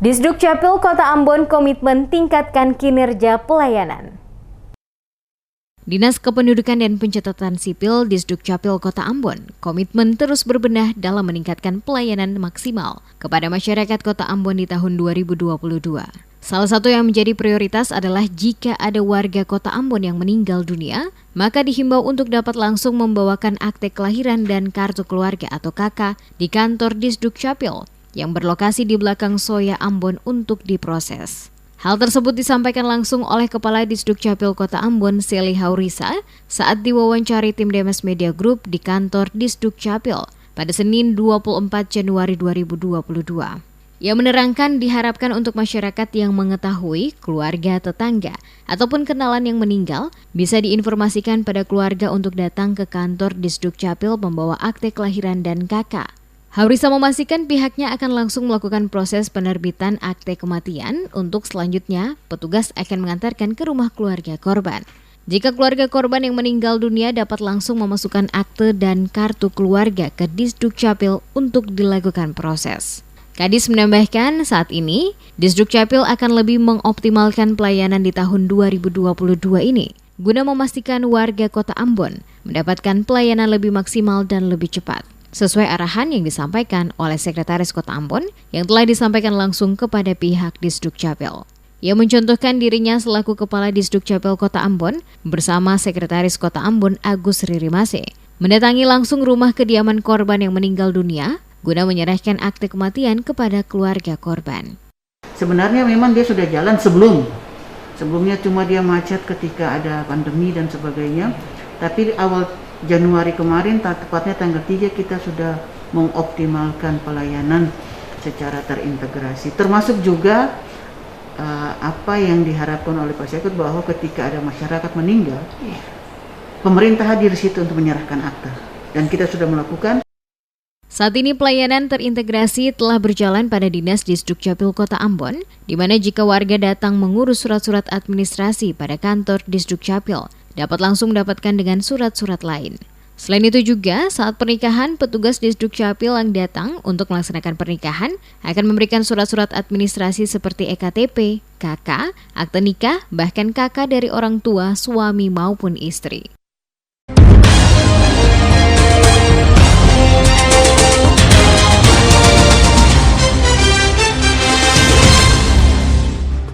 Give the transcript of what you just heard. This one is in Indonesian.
Disdukcapil Kota Ambon komitmen tingkatkan kinerja pelayanan. Dinas Kependudukan dan Pencatatan Sipil Disdukcapil Kota Ambon komitmen terus berbenah dalam meningkatkan pelayanan maksimal kepada masyarakat Kota Ambon di tahun 2022. Salah satu yang menjadi prioritas adalah jika ada warga Kota Ambon yang meninggal dunia, maka dihimbau untuk dapat langsung membawakan akte kelahiran dan kartu keluarga atau KK di kantor Disdukcapil yang berlokasi di belakang Soya Ambon untuk diproses. Hal tersebut disampaikan langsung oleh Kepala Disdukcapil Kota Ambon, Seli Haurisa, saat diwawancari tim Demes Media Group di kantor Disdukcapil pada Senin 24 Januari 2022. Ia menerangkan diharapkan untuk masyarakat yang mengetahui keluarga, tetangga, ataupun kenalan yang meninggal bisa diinformasikan pada keluarga untuk datang ke kantor Disdukcapil membawa akte kelahiran dan KK. Haurisa memastikan pihaknya akan langsung melakukan proses penerbitan akte kematian untuk selanjutnya petugas akan mengantarkan ke rumah keluarga korban. Jika keluarga korban yang meninggal dunia dapat langsung memasukkan akte dan kartu keluarga ke Disdukcapil untuk dilakukan proses. Kadis menambahkan saat ini Disdukcapil akan lebih mengoptimalkan pelayanan di tahun 2022 ini guna memastikan warga Kota Ambon mendapatkan pelayanan lebih maksimal dan lebih cepat, sesuai arahan yang disampaikan oleh Sekretaris Kota Ambon yang telah disampaikan langsung kepada pihak Disdukcapil. Ia mencontohkan dirinya selaku Kepala Disdukcapil Kota Ambon bersama Sekretaris Kota Ambon Agus Ririmase mendatangi langsung rumah kediaman korban yang meninggal dunia guna menyerahkan akte kematian kepada keluarga korban. Sebenarnya memang dia sudah jalan sebelumnya cuma dia macet ketika ada pandemi dan sebagainya, tapi awal Januari kemarin, tepatnya tanggal 3, kita sudah mengoptimalkan pelayanan secara terintegrasi. Termasuk juga apa yang diharapkan oleh Pak Sekut bahwa ketika ada masyarakat meninggal, pemerintah hadir di situ untuk menyerahkan akta. Dan kita sudah melakukan. Saat ini pelayanan terintegrasi telah berjalan pada Dinas Disdukcapil Kota Ambon, di mana jika warga datang mengurus surat-surat administrasi pada kantor Disdukcapil, dapat langsung mendapatkan dengan surat-surat lain. Selain itu juga, saat pernikahan, petugas Disdukcapil yang datang untuk melaksanakan pernikahan akan memberikan surat-surat administrasi seperti EKTP, KK, akte nikah, bahkan KK dari orang tua, suami maupun istri.